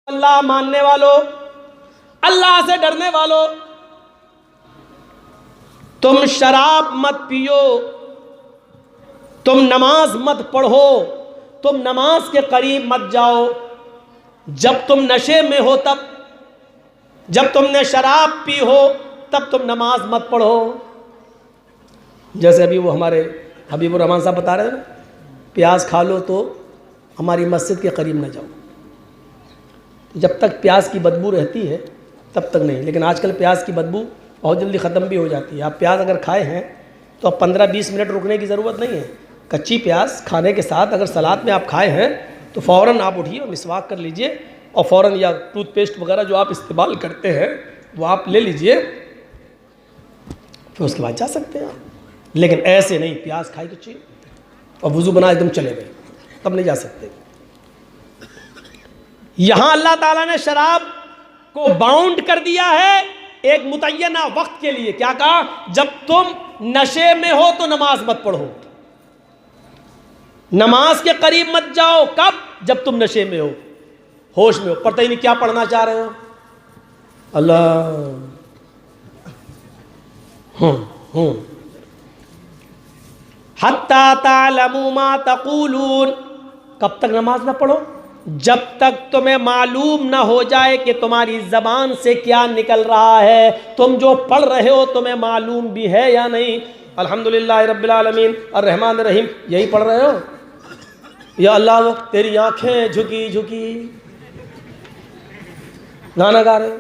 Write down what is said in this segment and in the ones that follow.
अल्लाह मानने वालों, अल्लाह से डरने वालों, तुम शराब मत पियो, तुम नमाज मत पढ़ो, तुम नमाज के करीब मत जाओ। जब तुम नशे में हो तब, जब तुमने शराब पी हो तब तुम नमाज मत पढ़ो। जैसे अभी वो हमारे हबीबुर रहमान साहब बता रहे थे ना, प्याज खा लो तो हमारी मस्जिद के करीब न जाओ। जब तक प्याज की बदबू रहती है तब तक नहीं, लेकिन आजकल प्याज की बदबू बहुत जल्दी ख़त्म भी हो जाती है। आप प्याज अगर खाए हैं तो अब 15-20 मिनट रुकने की ज़रूरत नहीं है। कच्ची प्याज खाने के साथ अगर सलाद में आप खाए हैं तो फ़ौरन आप उठिए और मिसवाक कर लीजिए और फ़ौरन, या टूथपेस्ट वगैरह जो आप इस्तेमाल करते हैं वो आप ले लीजिए, फिर उसके बाद जा सकते हैं आप। लेकिन ऐसे नहीं, प्याज खाई कच्ची और वज़ू बना एकदम चले गए, तब नहीं जा सकते। यहाँ अल्लाह ताला ने शराब को बाउंड कर दिया है एक मुतय्यना वक्त के लिए। क्या कहा? जब तुम नशे में हो तो नमाज मत पढ़ो, नमाज के करीब मत जाओ। कब? जब तुम नशे में हो, होश में हो, पता ही नहीं क्या पढ़ना चाह रहे हो। अल्लाह हत्ता तालमू मा तक़ूलून, कब तक नमाज ना पढ़ो? जब तक तुम्हें मालूम ना हो जाए कि तुम्हारी ज़बान से क्या निकल रहा है। तुम जो पढ़ रहे हो तुम्हें मालूम भी है या नहीं? अल्हम्दुलिल्लाह रब्बिल आलमीन अर्रहमान रहीम, यही पढ़ रहे हो? या अल्लाह तेरी आंखें झुकी झुकी गाना गा रहे हो?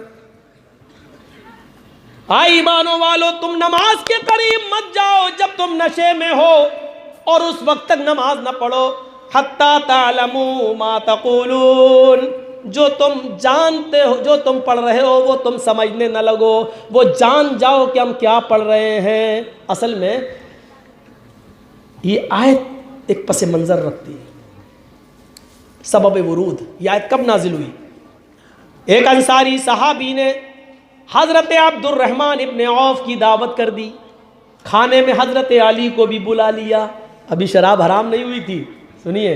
आई ईमानों वालों, तुम नमाज के करीब मत जाओ जब तुम नशे में हो, और उस वक्त तक नमाज ना पढ़ो। हत्ता तालमू मा तक़ूलून, जो तुम जानते हो, जो तुम पढ़ रहे हो वो तुम समझने न लगो, वो जान जाओ कि हम क्या पढ़ रहे हैं। असल में ये आयत एक पस मंज़र रखती है, सबब वुरूद। ये आयत कब नाजिल हुई? एक अंसारी सहाबी ने हज़रत अब्दुर्रहमान इब्न औफ की दावत कर दी, खाने में हज़रत अली को भी बुला लिया। अभी शराब हराम नहीं हुई थी, सुनिए,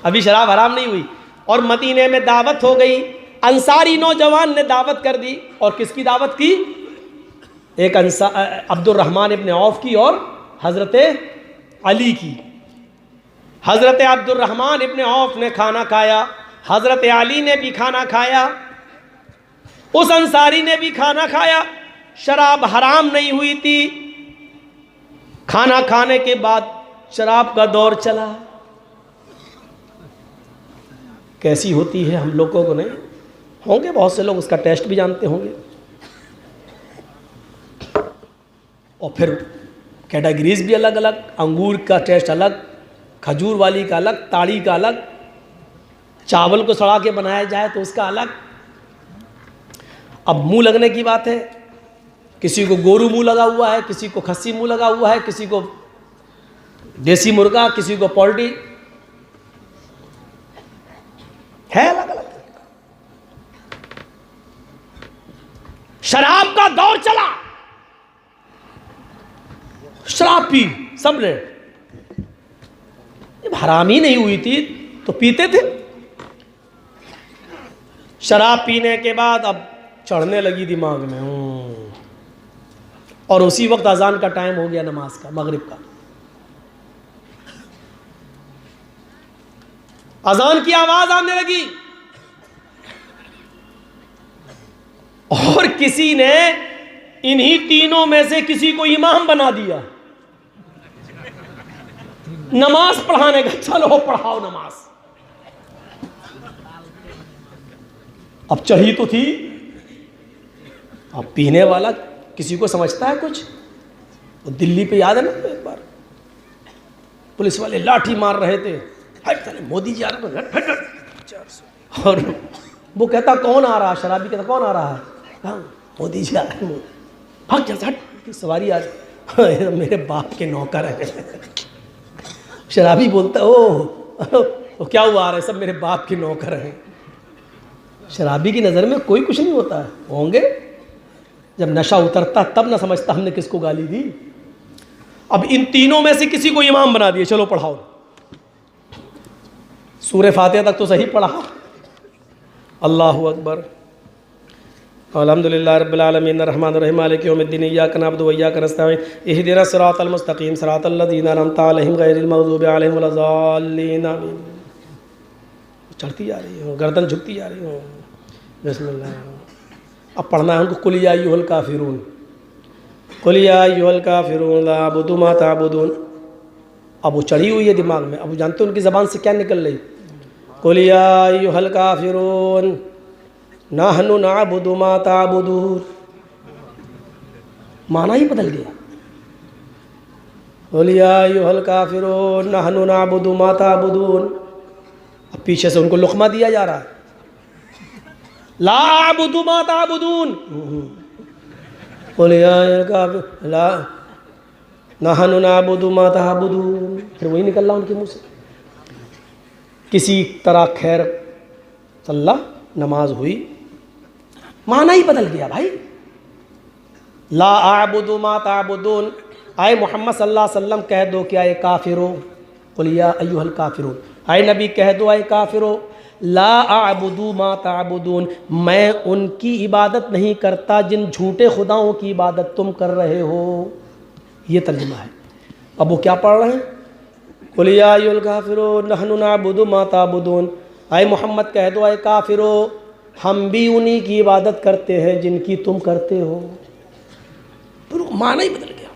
अभी शराब हराम नहीं हुई, और मदीने में दावत हो गई। अंसारी नौजवान ने दावत कर दी, और किसकी दावत की? एक अब्दुर्रहमान इब्न औफ की और हज़रत अली की। हज़रत अब्दुर्रहमान इब्न औफ ने खाना खाया, हज़रत अली ने भी खाना खाया, उस अंसारी ने भी खाना खाया। शराब हराम नहीं हुई थी। खाना खाने के बाद शराब का दौर चला। कैसी होती है हम लोगों को नहीं, होंगे बहुत से लोग उसका टेस्ट भी जानते होंगे। और फिर कैटेगरीज भी अलग अलग, अंगूर का टेस्ट अलग, खजूर वाली का अलग, ताड़ी का अलग, चावल को सड़ा के बनाया जाए तो उसका अलग। अब मुंह लगने की बात है, किसी को गोरू मुंह लगा हुआ है, किसी को खस्सी मुंह लगा हुआ है, किसी को देसी मुर्गा, किसी को पोल्ट्री, है अलग अलग। शराब का दौर चला, शराब पी सबने। जब हराम ही नहीं हुई थी तो पीते थे। शराब पीने के बाद अब चढ़ने लगी दिमाग में, और उसी वक्त अजान का टाइम हो गया, नमाज का, मगरिब का। अजान की आवाज आने लगी, और किसी ने इन्हीं तीनों में से किसी को इमाम बना दिया नमाज पढ़ाने का। चलो पढ़ाओ नमाज। अब चढ़ी तो थी, अब पीने वाला किसी को समझता है कुछ? तो दिल्ली पे याद है ना, एक बार पुलिस वाले लाठी मार रहे थे, मोदी जी आ रहे हैं, और वो कहता कौन आ रहा है? शराबी कहता कौन आ रहा है? हाँ मोदी जी आ रहे हैं। भाग जा, हट, सवारी आ रही, मेरे बाप के नौकर है। शराबी बोलता ओ क्या हुआ? आ रहे सब मेरे बाप के नौकर हैं। शराबी की नज़र में कोई कुछ नहीं होता है, होंगे जब नशा उतरता तब ना समझता हमने किसको गाली दी। अब इन तीनों में से किसी को इमाम बना दिए, चलो पढ़ाओ। सूरह फातिहा तक तो सही पढ़ा, अल्लाहु अकबर। अल्हम्दुलिल्लाह रब्बिल आलमीन अर्रहमानिर रहीम मालिकि यौमिद्दीन इय्याका नअबुदु व इय्याका नस्तईन इहदिनस सिरातल मुस्तकीम सिरातल लज़ीना अनअमता अलैहिम गैरिल मग़ज़ूबि अलैहिम वलज़ाल्लीन आमीन। चढ़ती जा रही हो, गर्दन झुकती जा रही हो। बिस्मिल्लाह। अब पढ़ना है उनको, कुल या अय्युहल काफिरून, कुल या अय्युहल काफिरून ला अअबुदु मा तअबुदून। अब वो चढ़ी हुई है दिमाग में, अब वो जानते हो उनकी ज़बान से क्या निकल रही। कुल या अय्युहल काफिरून नहनु नअबुदु मा तअबुदून, माना ही बदल गया। कुल या अय्युहल काफिरून नहनु नअबुदु मा तअबुदून। अब पीछे से उनको लुक़मा दिया जा रहा है, ला अअबुदु मा तअबुदून। कुल या अय्युहल काफिरून ला नहनु नअबुदु मा तअबुदून, फिर वही निकल रहा उनके मुँह से। किसी तरह खैर सल्ला नमाज हुई, माना ही बदल गया भाई। ला अअबुदु मा तअबुदून, आए मोहम्मद सल्लल्लाहु अलैहि वसल्लम कह दो कि आए काफिरो, कुल या अय्युहल काफिरून, आए नबी कह दो आए काफिरो, ला अअबुदु मा तअबुदून, मैं उनकी इबादत नहीं करता जिन झूठे खुदाओं की इबादत तुम कर रहे हो। ये तर्जुमा है। अब वो क्या पढ़ रहे हैं, कुल या अय्युहल काफिरून नहनु नअबुदु मा तअबुदून, आए मोहम्मद कह दो आए काफिरो, हम भी उन्हीं की इबादत करते हैं जिनकी तुम करते हो। तो माना ही बदल गया।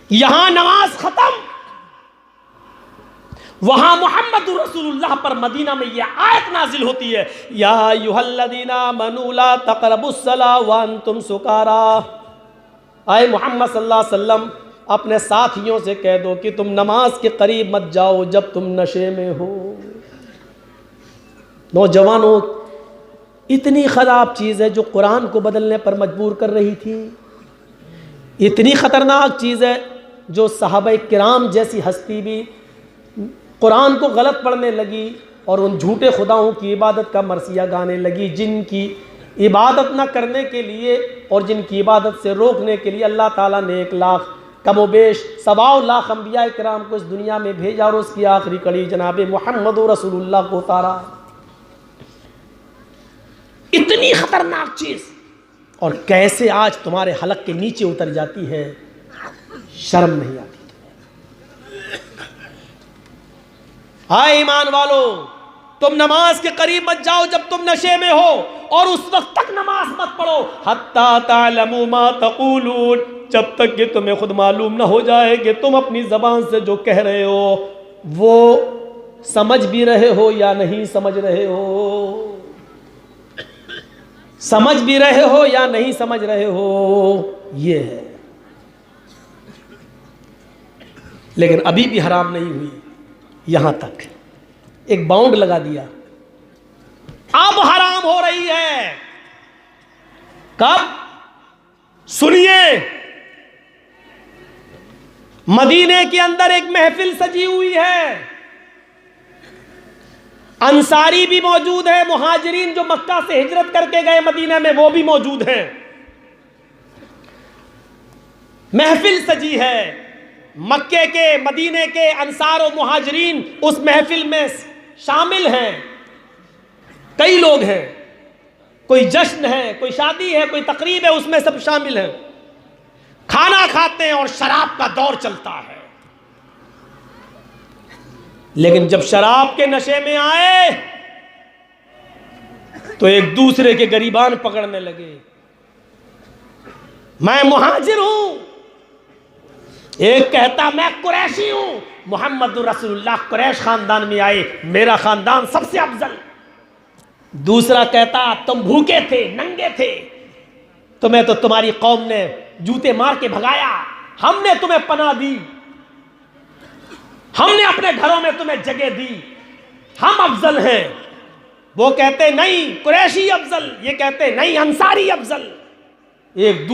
यहां नमाज खत्म, वहां मोहम्मद रसूलुल्लाह पर मदीना में यह आयत नाजिल होती है, या अय्युहल्लज़ीना आमनू ला तक़रबुस्सला व अंतुम सुकारा। आए मोहम्मद सल्लल्लाहु अलैहि वसल्लम अपने साथियों से कह दो कि तुम नमाज के करीब मत जाओ जब तुम नशे में हो। नौजवानों, इतनी ख़राब चीज़ है जो कुरान को बदलने पर मजबूर कर रही थी, इतनी ख़तरनाक चीज़ है जो सहाबा किराम जैसी हस्ती भी कुरान को गलत पढ़ने लगी और उन झूठे खुदाओं की इबादत का मरसिया गाने लगी, जिनकी इबादत न करने के लिए और जिनकी इबादत से रोकने के लिए अल्लाह ताला ने 1 लाख कमोबेश 1.25 लाख अंबिया किराम को इस दुनिया में भेजा और उसकी आखिरी कड़ी जनाब मोहम्मद रसूलुल्लाह को उतारा। इतनी खतरनाक चीज, और कैसे आज तुम्हारे हलक के नीचे उतर जाती है, शर्म नहीं आती। हाय ईमान वालो, तुम नमाज के करीब मत जाओ जब तुम नशे में हो, और उस वक्त तक नमाज मत पढ़ो हत्ता तालमू मा तक़ूलून, जब तक कि तुम्हें खुद मालूम ना हो जाए कि तुम अपनी ज़बान से जो कह रहे हो वो समझ भी रहे हो या नहीं समझ रहे हो, समझ भी रहे हो या नहीं समझ रहे हो, ये है। लेकिन अभी भी हराम नहीं हुई, यहां तक एक बाउंड लगा दिया, अब हराम हो रही है। कब? सुनिए, मदीने के अंदर एक महफिल सजी हुई है, अंसारी भी मौजूद है, मुहाजिरीन जो मक्का से हिजरत करके गए मदीना में वो भी मौजूद हैं। महफिल सजी है, मक्के के मदीने के अंसार और मुहाजिरीन उस महफिल में शामिल हैं। कई लोग हैं, कोई जश्न है, कोई शादी है, कोई तकरीब है, उसमें सब शामिल हैं। खाना खाते हैं और शराब का दौर चलता है। लेकिन जब शराब के नशे में आए तो एक दूसरे के गरीबान पकड़ने लगे। मैं मुहाजिर हूं, एक कहता मैं कुरैशी हूं, मोहम्मद रसूलुल्लाह कुरैश खानदान में आए, मेरा खानदान सबसे अफजल। दूसरा कहता तुम भूखे थे, नंगे थे, तुम्हें तो तुम्हारी कौम ने जूते मार के भगाया, हमने तुम्हें पनाह दी, हमने अपने घरों में तुम्हें जगह दी, हम अफजल हैं। वो कहते नहीं कुरैशी अफजल, ये कहते नहीं अंसारी अफजल। एक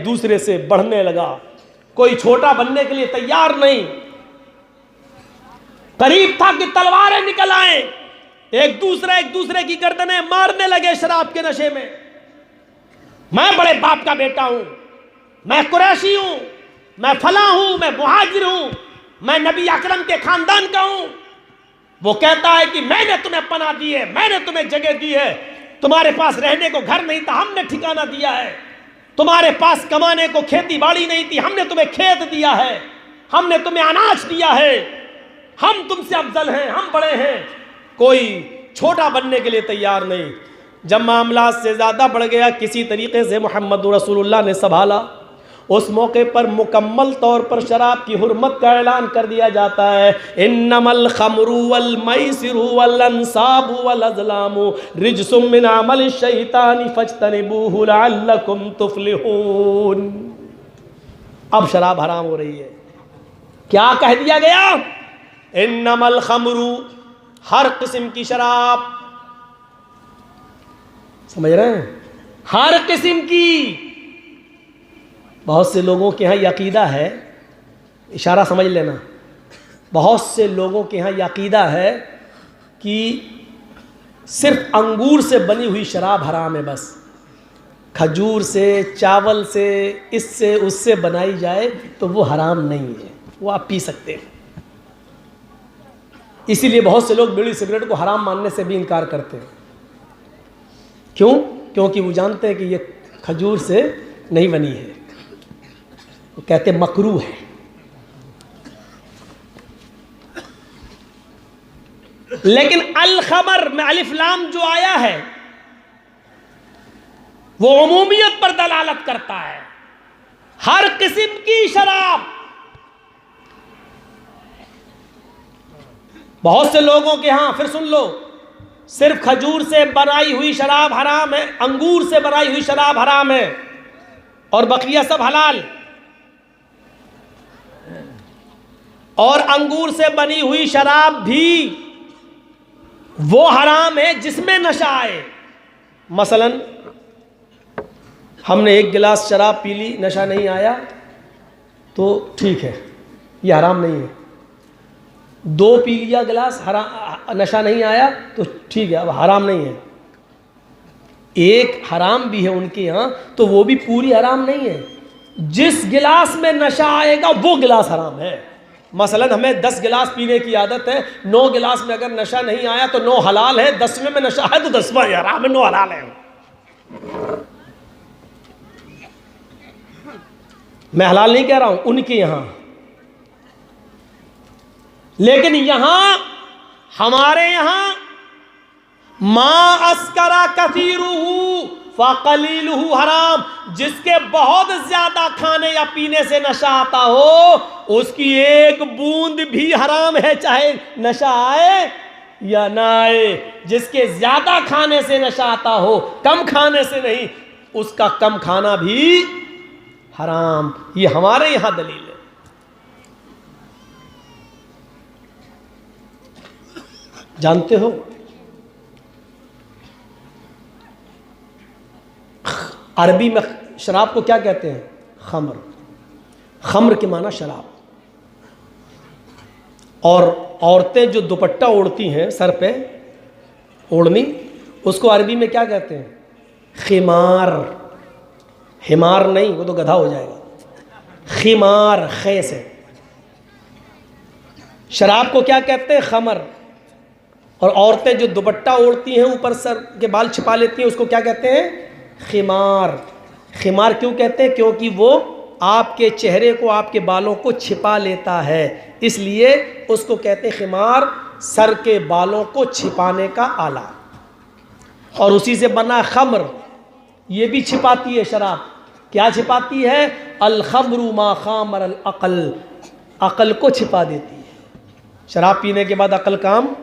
दूसरे से बढ़ने लगा, कोई छोटा बनने के लिए तैयार नहीं। करीब था कि तलवारें निकल आए, एक दूसरे की गर्दनें मारने लगे शराब के नशे में। मैं बड़े बाप का बेटा हूं, मैं कुरैशी हूं, मैं फला हूं, मैं मुहाजिर हूं, मैं नबी अकरम के खानदान का हूं। वो कहता है कि मैंने तुम्हें पनाह दी है, मैंने तुम्हें जगह दी है, तुम्हारे पास रहने को घर नहीं था, हमने ठिकाना दिया है, तुम्हारे पास कमाने को खेती बाड़ी नहीं थी, हमने तुम्हें खेत दिया है, हमने तुम्हें अनाज दिया है, हम तुमसे अफजल हैं, हम बड़े हैं। कोई छोटा बनने के लिए तैयार नहीं। जब मामला से ज़्यादा बढ़ गया, किसी तरीके से मोहम्मद रसूलुल्लाह ने संभाला। उस मौके पर मुकम्मल तौर पर शराब की हुर्मत का ऐलान कर दिया जाता है। इन्नमल खमरु वल मैसिरु वल अंसाबु वल अज़लामु रिज्सुम मिन अमल शैतानी फज्तनिबूहु लअल्लकुम तुफ्लिहून। अब शराब हराम हो रही है। क्या कह दिया गया? इन्नमल खमरु, हर किस्म की शराब, समझ रहे हैं, हर किस्म की। बहुत से लोगों के यहाँ ये अकीदा है, इशारा समझ लेना, बहुत से लोगों के यहाँ ये अकीदा है कि सिर्फ अंगूर से बनी हुई शराब हराम है, बस खजूर से, चावल से, इससे उससे बनाई जाए तो वो हराम नहीं है, वो आप पी सकते हैं। इसीलिए बहुत से लोग बीड़ी सिगरेट को हराम मानने से भी इनकार करते हैं। क्यों? क्योंकि वो जानते हैं कि ये खजूर से नहीं बनी है, वो कहते मकरू है। लेकिन अल खबर में अलिफ लाम जो आया है वो उमूमियत पर दलालत करता है। हर किस्म की शराब। बहुत से लोगों के यहां, फिर सुन लो, सिर्फ खजूर से बनाई हुई शराब हराम है, अंगूर से बनाई हुई शराब हराम है, और बकिया सब हलाल। और अंगूर से बनी हुई शराब भी वो हराम है जिसमें नशा आए। मसलन हमने एक गिलास शराब पी ली, नशा नहीं आया तो ठीक है, ये हराम नहीं है। दो पी लिया गिलास, नशा नहीं आया तो ठीक है, अब हराम नहीं है। एक हराम भी है उनके यहाँ, तो वो भी पूरी हराम नहीं है। जिस गिलास में नशा आएगा वो गिलास हराम है। मसलन हमें 10 गिलास पीने की आदत है, 9 गिलास में अगर नशा नहीं आया तो 9 हलाल है, 10वें में नशा है तो 10वां हराम है, 9 हलाल है। मैं हलाल नहीं कह रहा हूं उनके यहां, लेकिन यहां हमारे यहां मा अस्करा कसीरुहु फ़क़लीलुहु हराम। जिसके बहुत ज्यादा खाने या पीने से नशा आता हो उसकी एक बूंद भी हराम है, चाहे नशा आए या ना आए। जिसके ज्यादा खाने से नशा आता हो, कम खाने से नहीं, उसका कम खाना भी हराम। ये हमारे यहां दलील है। जानते हो अरबी में शराब को क्या कहते हैं? खम्र। खम्र के माना शराब। और औरतें जो दुपट्टा ओढ़ती हैं सर पे, ओढ़नी, उसको अरबी में क्या कहते हैं? खिमार। हिमार नहीं, वो तो गधा हो जाएगा। खिमार, खे से। शराब को क्या कहते हैं? खमर। और औरतें जो दुपट्टा ओढ़ती हैं, ऊपर सर के बाल छिपा लेती हैं, उसको क्या कहते हैं? खिमार। खिमार क्यों कहते हैं? क्योंकि वो आपके चेहरे को, आपके बालों को छिपा लेता है, इसलिए उसको कहते हैं खिमार। सर के बालों को छिपाने का आला। और उसी से बना खम्र, ये भी छिपाती है शराब। क्या छिपाती है? अल खम्रु मा खामर अल अक़ल, अक़ल को छिपा देती है। शराब पीने के बाद अक़ल काम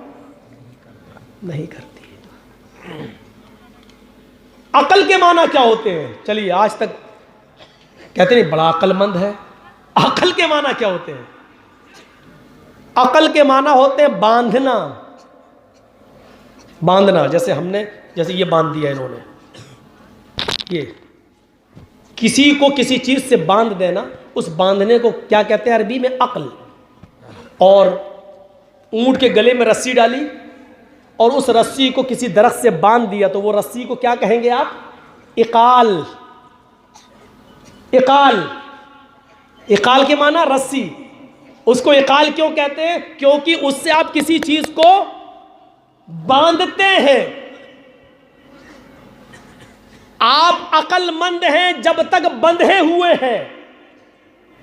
नहीं करती। अकल के माना क्या होते हैं? चलिए, आज तक कहते नहीं बड़ा अक्लमंद है। अकल के माना क्या होते हैं? अकल के माना होते हैं बांधना। बांधना, जैसे ये बांध दिया इन्होंने, ये किसी को किसी चीज से बांध देना, उस बांधने को क्या कहते हैं अरबी में? अक्ल। और ऊंट के गले में रस्सी डाली और उस रस्सी को किसी दरख्त से बांध दिया, तो वो रस्सी को क्या कहेंगे आप? इकाल। इकाल, इकाल के माना रस्सी। उसको इकाल क्यों कहते हैं? क्योंकि उससे आप किसी चीज को बांधते हैं। आप अक्लमंद हैं जब तक बंधे हुए हैं।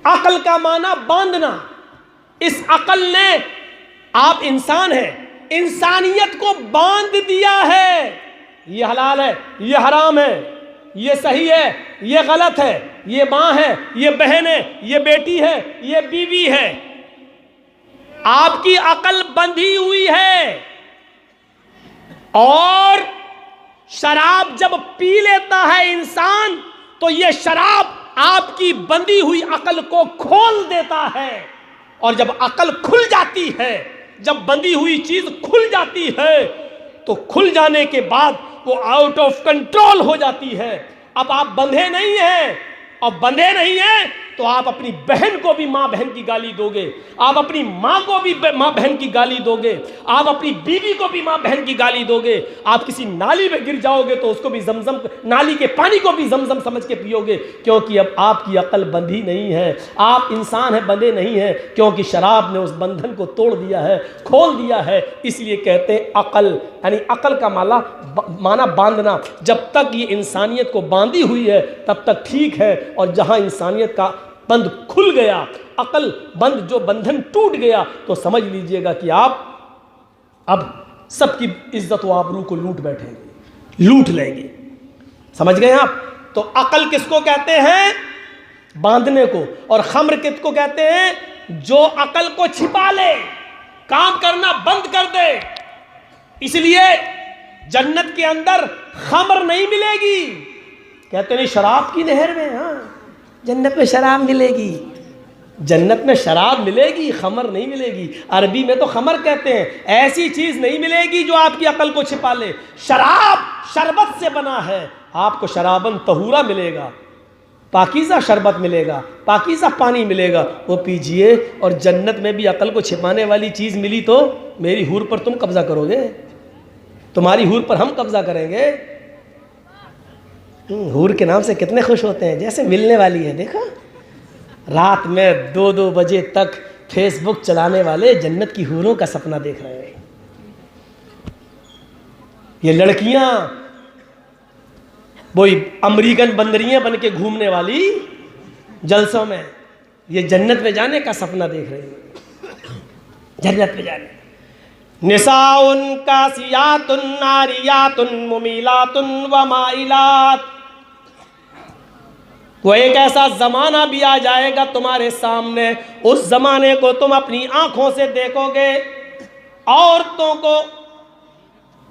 अकल का माना बांधना। इस अकल ने, आप इंसान हैं, इंसानियत को बांध दिया है। ये हलाल है, ये हराम है, ये सही है, ये गलत है, ये मां है, ये बहन है, ये बेटी है, ये बीवी है। आपकी अकल बंधी हुई है। और शराब जब पी लेता है इंसान, तो यह शराब आपकी बंधी हुई अकल को खोल देता है। और जब अकल खुल जाती है, जब बंधी हुई चीज खुल जाती है, तो खुल जाने के बाद वो आउट ऑफ कंट्रोल हो जाती है। अब आप बंधे नहीं हैं, और बंधे नहीं हैं तो आप अपनी बहन को भी मां बहन की गाली दोगे, आप अपनी मां को भी मां बहन की गाली दोगे, आप अपनी बीवी को भी मां बहन की गाली दोगे। आप किसी नाली में गिर जाओगे तो उसको भी जमजम, नाली के पानी को भी जमजम समझ के पियोगे, क्योंकि अब आपकी अकल बंधी नहीं है। आप इंसान हैं, बंधे नहीं हैं, क्योंकि शराब ने उस बंधन को तोड़ दिया है, खोल दिया है। इसलिए कहते हैं अकल, यानी अकल का माना बांधना। जब तक ये इंसानियत को बांधी हुई है तब तक ठीक है, और जहां इंसानियत का बंद खुल गया, अकल बंद, जो बंधन टूट गया, तो समझ लीजिएगा कि आप अब सबकी इज्जत व आबरू को लूट बैठेंगे, लूट लेंगे। समझ गए आप? तो अकल किसको कहते हैं? बांधने को। और खम्र किसको कहते हैं? जो अकल को छिपा ले, काम करना बंद कर दे। इसलिए जन्नत के अंदर खम्र नहीं मिलेगी। कहते नहीं शराब की नहर में, हाँ जन्नत में शराब मिलेगी, जन्नत में शराब मिलेगी, खमर नहीं मिलेगी। अरबी में तो खमर कहते हैं। ऐसी चीज नहीं मिलेगी जो आपकी अकल को छिपा ले। शराब शरबत से बना है, आपको शराबन तहूरा मिलेगा, पाकीज़ा शरबत मिलेगा, पाकीज़ा पानी मिलेगा, वो पीजिए। और जन्नत में भी अकल को छिपाने वाली चीज मिली तो मेरी हूर पर तुम कब्जा करोगे, तुम्हारी हूर पर हम कब्जा करेंगे। हूर के नाम से कितने खुश होते हैं, जैसे मिलने वाली है। देखो रात में 2-2 बजे तक फेसबुक चलाने वाले जन्नत की हूरों का सपना देख रहे हैं। ये लड़कियां वही अमेरिकन बंदरियां बन के घूमने वाली जलसों में, ये जन्नत में जाने का सपना देख रहे हैं। जन्नत में जाने। निसाउन कासियातुन नारियातुन मुमीलातुन व माइलात। वो एक ऐसा ज़माना भी आ जाएगा तुम्हारे सामने, उस ज़माने को तुम अपनी आँखों से देखोगे। औरतों को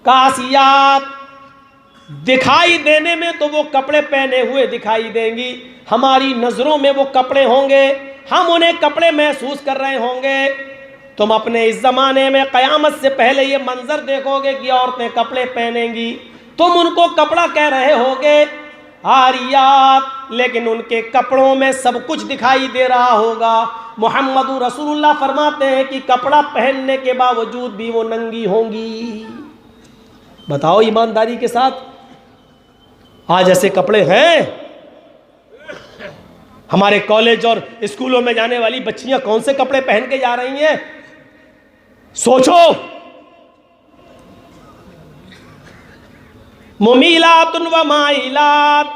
कासियात दिखाई देने में तो वो कपड़े पहने हुए दिखाई देंगी, हमारी नज़रों में वो कपड़े होंगे, हम उन्हें कपड़े महसूस कर रहे होंगे। तुम अपने इस ज़माने में क़यामत से पहले ये मंज़र देखोगे कि औरतें कपड़े पहनेंगी, तुम उनको कपड़ा कह रहे होगे आरियात, लेकिन उनके कपड़ों में सब कुछ दिखाई दे रहा होगा। मोहम्मद रसूलुल्लाह फरमाते हैं कि कपड़ा पहनने के बावजूद भी वो नंगी होंगी। बताओ ईमानदारी के साथ, आज ऐसे कपड़े हैं? हमारे कॉलेज और स्कूलों में जाने वाली बच्चियां कौन से कपड़े पहन के जा रही हैं? सोचो। मुमीलातुन व माइलात,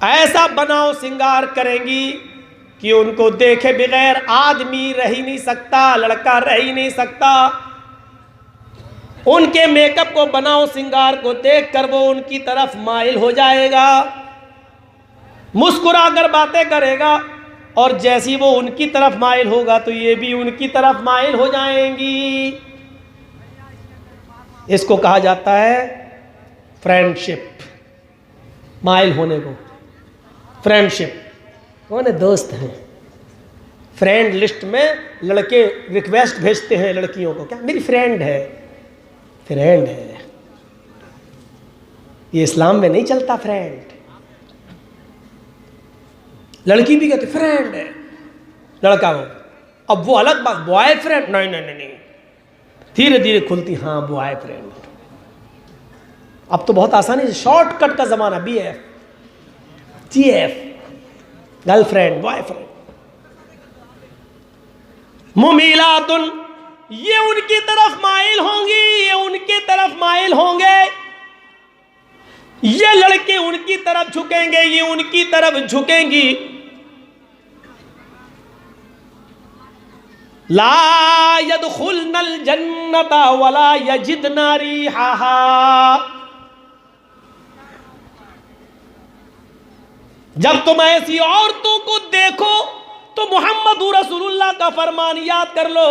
ऐसा बनाओ सिंगार करेंगी कि उनको देखे बगैर आदमी रह ही नहीं सकता, लड़का रह ही नहीं सकता। उनके मेकअप को, बनाओ सिंगार को देखकर वो उनकी तरफ माइल हो जाएगा, मुस्कुरा कर बातें करेगा, और जैसी वो उनकी तरफ माइल होगा तो ये भी उनकी तरफ माइल हो जाएंगी। इसको कहा जाता है फ्रेंडशिप। माइल होने को फ्रेंडशिप। कौन है? दोस्त हैं। फ्रेंड लिस्ट में लड़के रिक्वेस्ट भेजते हैं लड़कियों को, क्या मेरी फ्रेंड है, फ्रेंड है। ये इस्लाम में नहीं चलता फ्रेंड। लड़की भी कहती फ्रेंड है, लड़का हो। अब वो अलग बात, बॉयफ्रेंड नहीं नहीं नहीं, धीरे धीरे खुलती, हाँ बॉयफ्रेंड। अब तो बहुत आसानी से शॉर्टकट का जमाना, BF, GF, गर्लफ्रेंड, बॉयफ्रेंड। मुमीलातुन, ये उनकी तरफ माइल होंगी, ये उनकी तरफ माइल होंगे, ये लड़के उनकी तरफ झुकेंगे, ये उनकी तरफ झुकेंगी। ला यदखुलनल जन्नता वला यजिदना रिहाहा, जब तुम ऐसी औरतों को देखो तो मोहम्मद रसूलुल्लाह का फरमान याद कर लो,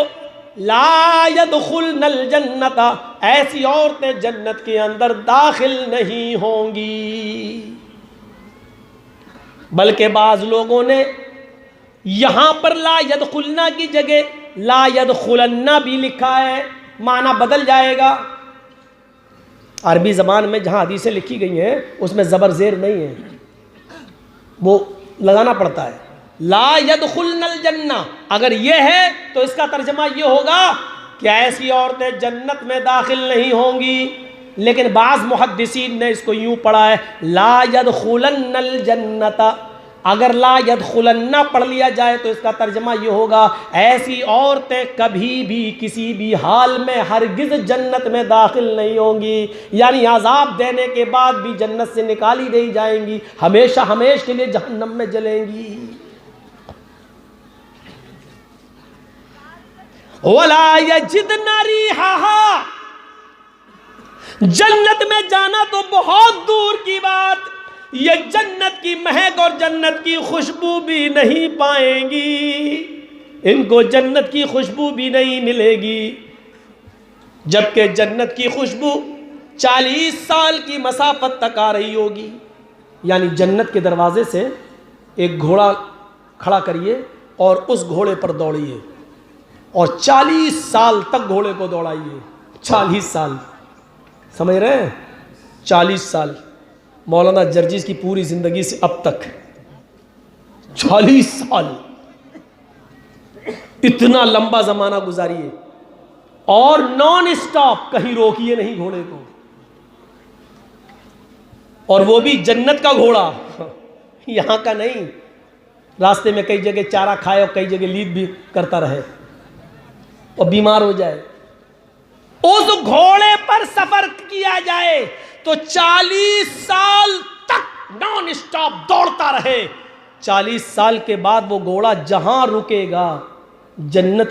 ला यदखुलनल जन्नता, ऐसी औरतें जन्नत के अंदर दाखिल नहीं होंगी। बल्कि बाज लोगों ने यहां पर ला यदखुलना की जगह ला यदखुलन्ना भी लिखा है, माना बदल जाएगा। अरबी ज़बान में जहां हदीसें लिखी गई हैं उसमें ज़बर ज़ेर नहीं है, वो लगाना पड़ता है। ला यदखुलनल जन्ना, अगर ये है तो इसका तर्जमा ये होगा कि ऐसी औरतें जन्नत में दाखिल नहीं होंगी। लेकिन बाज़ मुहद्दिसीन ने इसको यूं पढ़ा है ला यदखुलन्नल जन्नता। अगर ला यदखुलन्ना पढ़ लिया जाए तो इसका तर्जमा ये होगा ऐसी औरतें कभी भी किसी भी हाल में हरगिज़ जन्नत में दाखिल नहीं होंगी, यानी अज़ाब देने के बाद भी जन्नत से निकाली नहीं जाएंगी, हमेशा हमेश के लिए जहन्नम में जलेंगी। वला यजिदना रिहाहा, जन्नत में जाना तो बहुत दूर की बात, ये जन्नत की महक और जन्नत की खुशबू भी नहीं पाएंगी, इनको जन्नत की खुशबू भी नहीं मिलेगी। जबकि जन्नत की खुशबू 40 साल की मसाफत तक आ रही होगी। यानी जन्नत के दरवाजे से एक घोड़ा खड़ा करिए और उस घोड़े पर दौड़िए और 40 साल तक घोड़े को दौड़ाइए। 40 साल, समझ रहे हैं? 40 साल मौलाना जर्जिस की पूरी जिंदगी से अब तक 40 साल, इतना लंबा जमाना गुजारिए और नॉन स्टॉप, कहीं रोकिए नहीं घोड़े को, और वो भी जन्नत का घोड़ा, यहां का नहीं। रास्ते में कई जगह चारा खाए और कई जगह लीद भी करता रहे और बीमार हो जाए। उस घोड़े पर सफर किया जाए तो 40 साल तक नॉन स्टॉप दौड़ता रहे। 40 साल के बाद वो घोड़ा जहां रुकेगा जन्नत